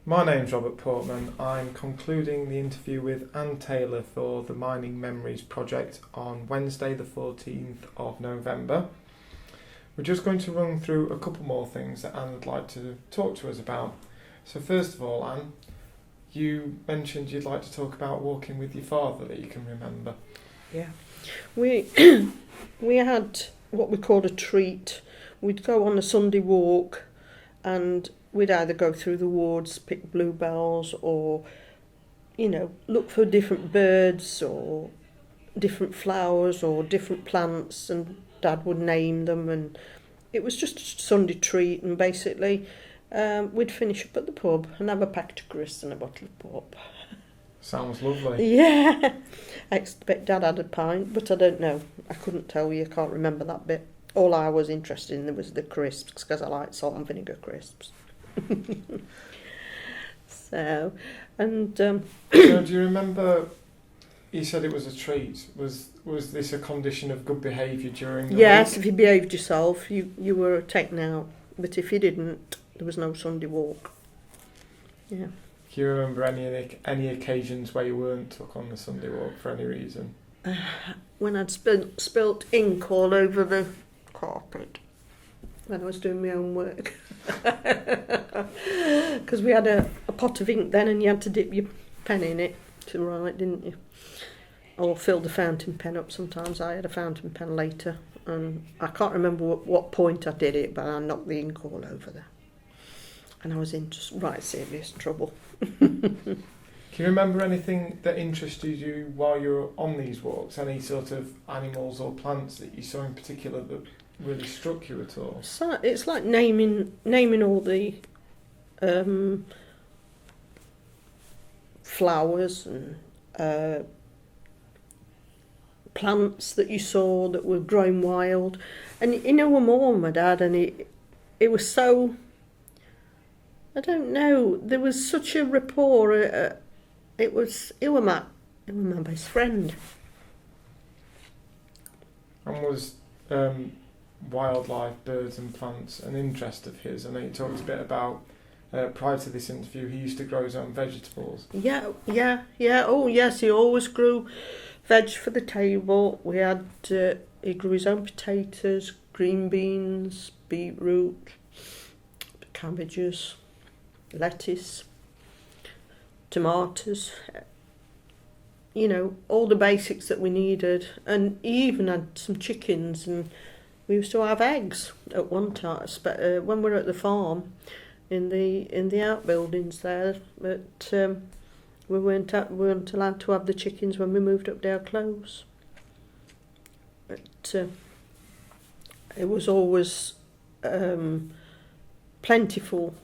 My name's Robert Portman. I'm concluding the interview with Anne Taylor for the Mining Memories project on Wednesday the 14th of November. We're just going to run through a couple more things that Anne would like to talk to us about. So first of all, Anne, you mentioned you'd like to talk about walking with your father that you can remember. Yeah. We had what we called a treat. We'd go on a Sunday walk and we'd either go through the woods, pick bluebells, or, look for different birds or different flowers or different plants, and Dad would name them, and it was just a Sunday treat. And basically we'd finish up at the pub and have a packet of crisps and a bottle of pop. Sounds lovely. Yeah. I expect Dad had a pint, but I don't know. I couldn't tell you. I can't remember that bit. All I was interested in was the crisps, because I like salt and vinegar crisps. So, do you remember, you said it was a treat. Was this a condition of good behaviour during the Yes, week? if you behaved yourself, you were taken out. But if you didn't, there was no Sunday walk. Yeah. Do you remember any occasions where you weren't took on the Sunday walk for any reason? When I'd spilt ink all over the carpet when I was doing my own work. Because we had a pot of ink then, and you had to dip your pen in it to write, didn't you? Or fill the fountain pen up sometimes. I had a fountain pen later, and I can't remember what point I did it, but I knocked the ink all over there. And I was in just right serious trouble. Can you remember anything that interested you while you were on these walks? Any sort of animals or plants that you saw in particular that really struck you at all? So it's like naming all the flowers and plants that you saw that were growing wild. And we're more my dad, and it was so, I don't know, there was such a rapport. It was my best friend. And was wildlife, birds and plants an interest of his? I know you talked a bit about, prior to this interview, he used to grow his own vegetables. Yeah. Oh, yes, he always grew veg for the table. He grew his own potatoes, green beans, beetroot, cabbages, lettuce, tomatoes, all the basics that we needed. And he even had some chickens, and we used to have eggs at one time when we were at the farm in the outbuildings there. But we weren't allowed to have the chickens when we moved up there close. But it was always plentiful.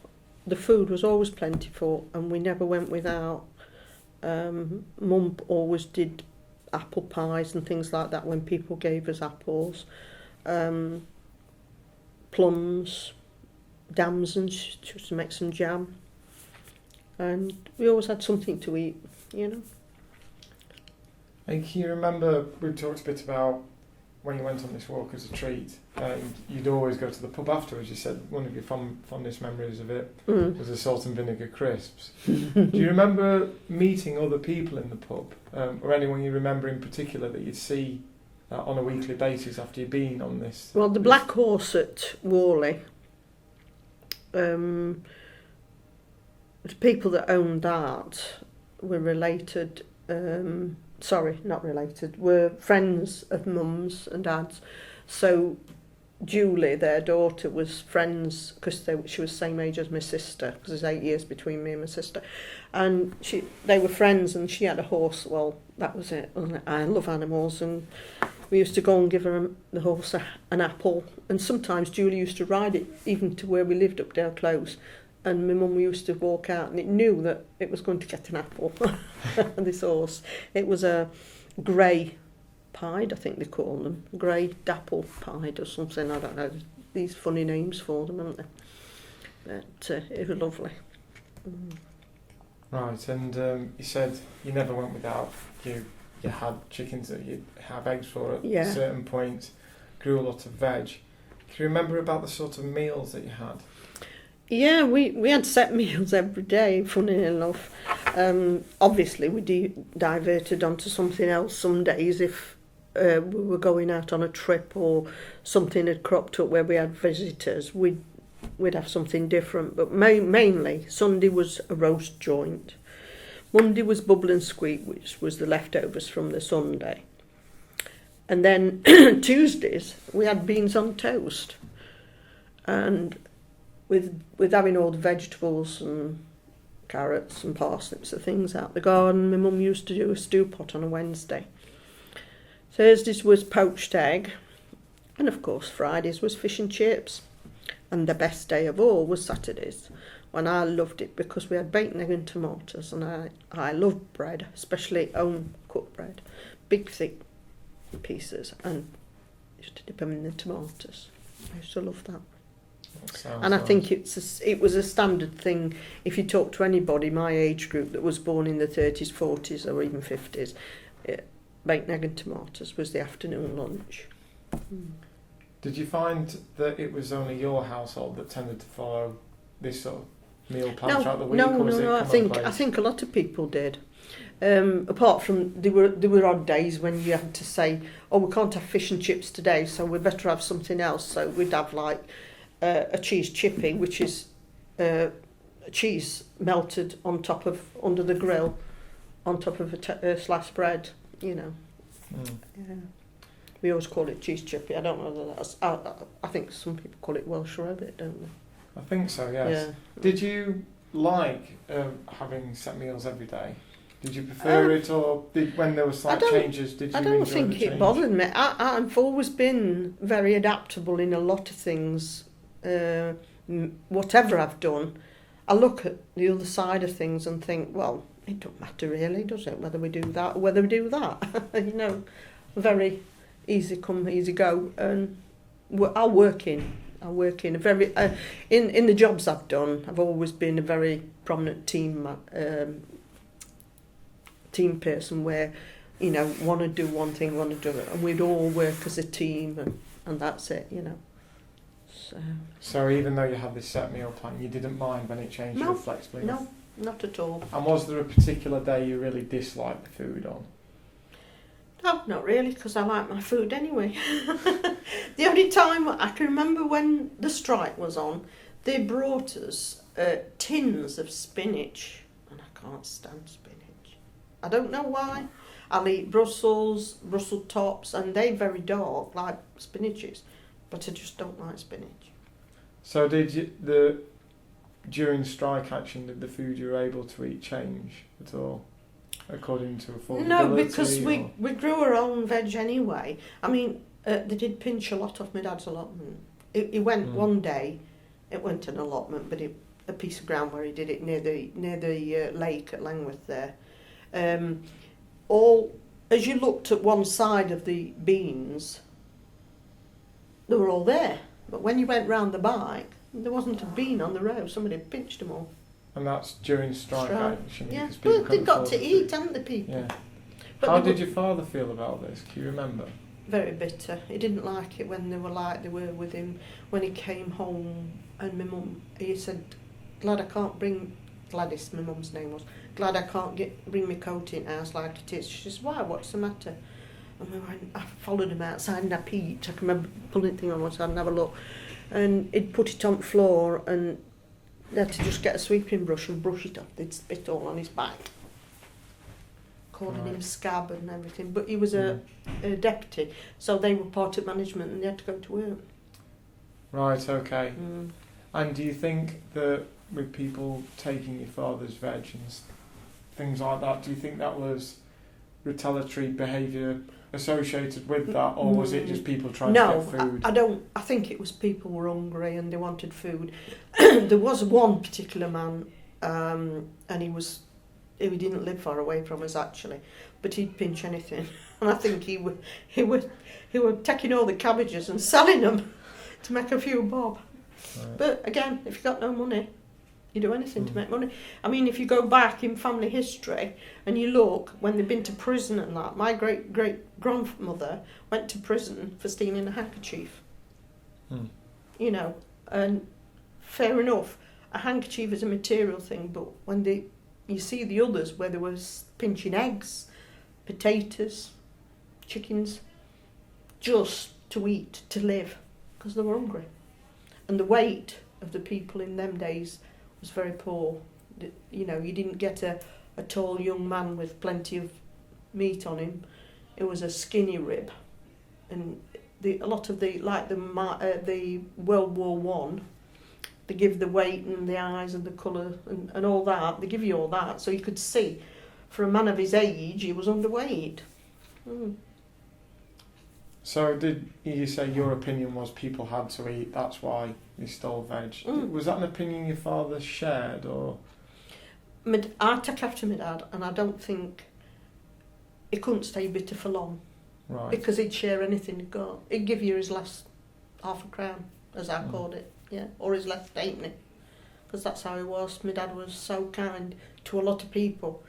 The food was always plentiful, and we never went without. Mum always did apple pies and things like that when people gave us apples. Plums, damsons, she used to make some jam. And we always had something to eat, And can you remember, we talked a bit about when you went on this walk as a treat, and you'd always go to the pub afterwards. You said one of your fondest memories of it was the salt and vinegar crisps. Do you remember meeting other people in the pub, or anyone you remember in particular that you'd see on a weekly basis after you'd been on this? Well, the Black Horse at Worley, the people that owned that were related, were friends of Mum's and Dad's. So Julie, their daughter, was friends, because she was the same age as my sister, because there's 8 years between me and my sister. And they were friends, and she had a horse. Well, that was it. I love animals, and we used to go and give the horse an apple. And sometimes Julie used to ride it, even to where we lived up there close. And my mum used to walk out, and it knew that it was going to get an apple, this horse. It was a grey pied, I think they call them, grey dapple pied or something, I don't know. These funny names for them, aren't they? But it was lovely. Right, and you said you never went without, you had chickens that you'd have eggs for at a certain point, grew a lot of veg. Can you remember about the sort of meals that you had? Yeah, we had set meals every day, funny enough. Obviously, we diverted onto something else some days if we were going out on a trip or something had cropped up where we had visitors. We'd have something different, but mainly Sunday was a roast joint. Monday was bubble and squeak, which was the leftovers from the Sunday. And then Tuesdays, we had beans on toast. And with having all the vegetables and carrots and parsnips and things out the garden, my mum used to do a stew pot on a Wednesday. Thursdays was poached egg, and of course Fridays was fish and chips. And the best day of all was Saturdays, when I loved it because we had bacon, egg and tomatoes, and I love bread, especially home cooked bread, big thick pieces, and used to dip them in the tomatoes. I used to love that. And I think it was a standard thing. If you talk to anybody my age group that was born in the 30s, 40s or even 50s, bacon, egg and tomatoes was the afternoon lunch. Did you find that it was only your household that tended to follow this sort of meal plan throughout the week? No. I think a lot of people did. Apart from there were odd days when you had to say, oh, we can't have fish and chips today, so we better have something else. So we'd have like a cheese chippy, which is cheese melted on top of under the grill, on top of a sliced bread. You know. Yeah. We always call it cheese chippy. I don't know whether that's... I think some people call it Welsh rabbit, don't they? I think so, yes. Yeah. Did you like having set meals every day? Did you prefer it, or when there were slight changes, did you enjoy the change? I don't think it bothered me. I've always been very adaptable in a lot of things. Whatever I've done, I look at the other side of things and think, well, it don't matter really, does it, whether we do that or whether we do that? You know, very... easy come, easy go, and I work in a very in the jobs I've done. I've always been a very prominent team person, where you know want to do one thing, want to do it, and we'd all work as a team, and that's it, you know. So even though you had this set meal plan, you didn't mind when it changed? You were flexible enough? No, not at all. And was there a particular day you really disliked the food on? No, not really, because I like my food anyway. The only time I can remember when the strike was on, they brought us tins of spinach, and I can't stand spinach. I don't know why. I'll eat Brussels tops, and they're very dark, like spinaches, but I just don't like spinach. So during strike action, did the food you were able to eat change at all? According to affordability? No, because we grew our own veg anyway. I mean, they did pinch a lot off my dad's allotment. It went one day, it went an allotment, but a piece of ground where he did it near the lake at Langworth there. As you looked at one side of the beans, they were all there. But when you went round the bike, there wasn't a bean on the row. Somebody had pinched them all. And that's during strike action? Yeah, but they've got to eat, haven't the people? Yeah. But how did your father feel about this? Can you remember? Very bitter. He didn't like it when they were like they were with him. When he came home, and my mum, he said, glad I can't bring... Gladys, my mum's name was. Glad I can't bring my coat in house like it is. She says, why, what's the matter? And I followed him outside and I peeped. I can remember pulling the thing on one side and have a look. And he'd put it on the floor, and they had to just get a sweeping brush and brush it off. They'd spit all on his back, calling him scab and everything. But he was a deputy, so they were part of management and they had to go to work. Right, okay. And do you think that with people taking your father's veg and things like that, do you think that was retaliatory behaviour associated with that, or was it just people trying to get food? I don't. I think it was people were hungry and they wanted food. There was one particular man, and he didn't live far away from us actually, but he'd pinch anything, and I think he would taking all the cabbages and selling them to make a few bob. Right. But again, if you've got no money, you do anything to make money. I mean, if you go back in family history and you look, when they've been to prison and that, my great-great-grandmother went to prison for stealing a handkerchief. You know, and fair enough. a handkerchief is a material thing, but when you see the others where they were pinching eggs, potatoes, chickens, just to eat, to live, because they were hungry. And the weight of the people in them days was very poor. You know, you didn't get a tall young man with plenty of meat on him. It was a skinny rib. And a lot of the World War One, they give the weight and the eyes and the colour and all that. They give you all that, so you could see. For a man of his age, he was underweight. Mm. So did you say your opinion was people had to eat, that's why they stole veg? Mm. Was that an opinion your father shared, or...? I took after my dad, and I don't think he couldn't stay bitter for long. Right. Because he'd share anything he'd got. He'd give you his last £0.50, as I called it, yeah, or his last halfpenny, because that's how he was. My dad was so kind to a lot of people.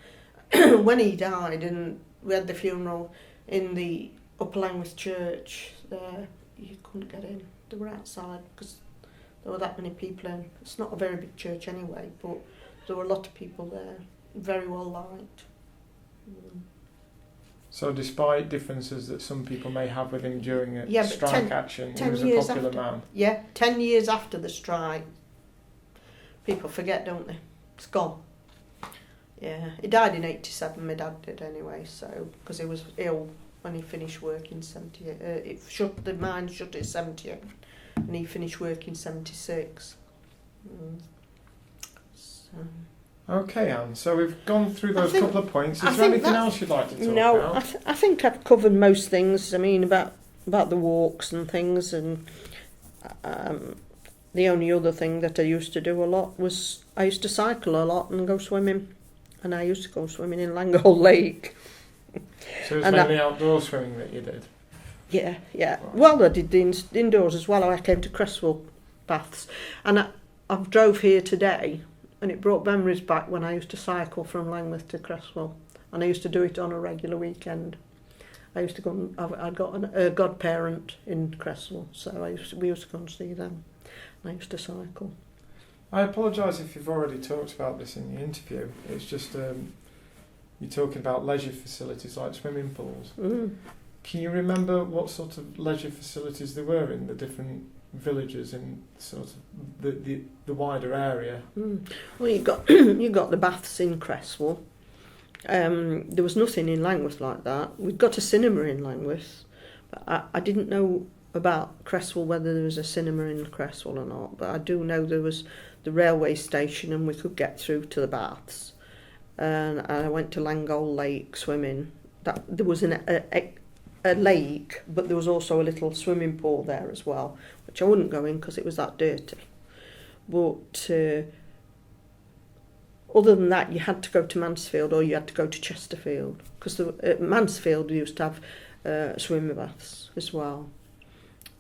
When he died, and we had the funeral in the Upper Langworth Church, there you couldn't get in. They were outside because there were that many people in. It's not a very big church anyway, but there were a lot of people there, very well liked. Mm. So despite differences that some people may have with him during a strike action, he was a popular man? Yeah, 10 years after the strike. People forget, don't they? It's gone. Yeah, he died in 87, my dad did anyway, so, because he was ill when he finished work in 78. The mine shut at 78, and he finished work in 76. Mm. So. Okay, Anne, so we've gone through those couple of points. Is there anything else you'd like to talk about? No, I think I've covered most things. I mean, about the walks and things, and the only other thing that I used to do a lot was I used to cycle a lot and go swimming. And I used to go swimming in Langall Lake. So it was mainly outdoor swimming that you did? Yeah. Right. Well, I did the indoors as well. I came to Cresswell baths. And I've drove here today, and it brought memories back when I used to cycle from Langworth to Cresswell. And I used to do it on a regular weekend. I used to go, I'd got a godparent in Cresswell, so we used to go and see them. And I used to cycle. I apologise if you've already talked about this in the interview. It's just you're talking about leisure facilities like swimming pools. Mm. Can you remember what sort of leisure facilities there were in the different villages in sort of the wider area? Mm. Well, you got the baths in Cresswell. There was nothing in Langworth like that. We'd got a cinema in Langworth, but I didn't know about Cresswell, whether there was a cinema in Cresswell or not, but I do know there was the railway station and we could get through to the baths. And I went to Langall Lake swimming. There was a lake, but there was also a little swimming pool there as well, which I wouldn't go in because it was that dirty. But other than that, you had to go to Mansfield or you had to go to Chesterfield, because Mansfield used to have swimming baths as well.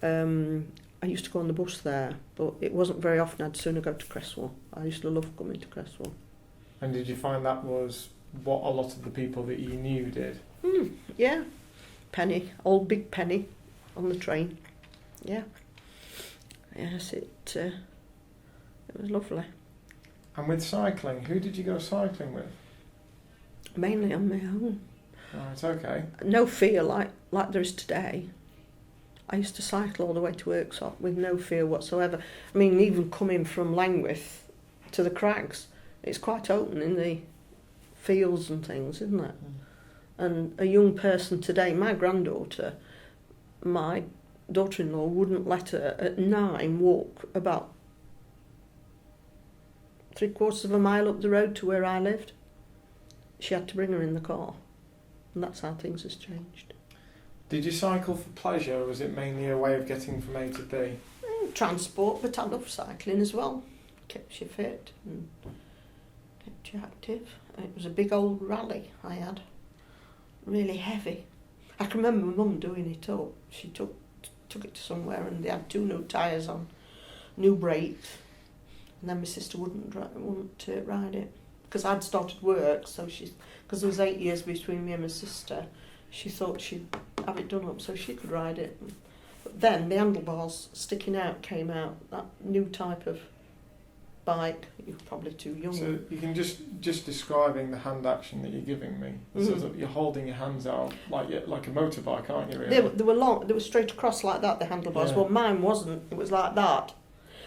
I used to go on the bus there, but it wasn't very often. I'd sooner go to Cresswell. I used to love coming to Cresswell. And did you find that was what a lot of the people that you knew did? Yeah. Penny, old big Penny on the train. Yeah. Yes, it was lovely. And with cycling, who did you go cycling with? Mainly on my own. Right, okay. No fear like there is today. I used to cycle all the way to Worksop with no fear whatsoever. I mean, even coming from Langworth to the Crags, it's quite open in the fields and things, isn't it? Mm. And a young person today, my granddaughter, my daughter-in-law wouldn't let her at 9 walk about 3/4 of a mile up the road to where I lived. She had to bring her in the car. And that's how things has changed. Did you cycle for pleasure, or was it mainly a way of getting from A to B? Transport, but I love cycling as well. Kept you fit and kept you active. It was a big old rally I had, really heavy. I can remember my mum doing it up. She took it to somewhere and they had 2 new tyres on, new brakes, and then my sister wouldn't ride it because I'd started work. So because there was 8 years between me and my sister, she thought she'd have it done up so she could ride it. But then the handlebars sticking out came out, that new type of bike. You're probably too young. So you can just describing the hand action that you're giving me. So that you're holding your hands out like a motorbike, aren't you? Really? They were long. They were straight across like that. The handlebars. Yeah. Well, mine wasn't. It was like that.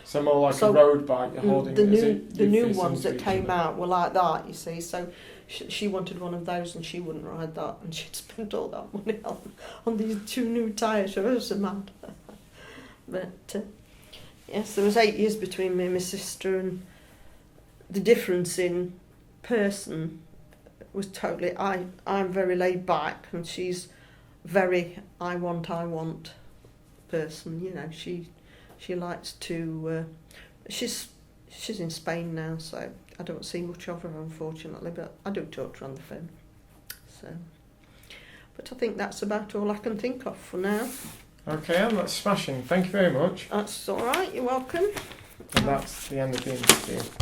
So more like a road bike. You're holding. The new ones that came out were like that. You see, so she wanted one of those, and she wouldn't ride that, and she'd spent all that money on these 2 new tyres. She was so mad. But yes, there was 8 years between me and my sister, and the difference in person was totally. I'm very laid back, and she's very I want person. You know, she likes to. She's in Spain now, so I don't see much of her, unfortunately, but I do talk to her on the phone. So, but I think that's about all I can think of for now. Okay, and that's smashing. Thank you very much. That's all right. You're welcome. And that's the end of the interview.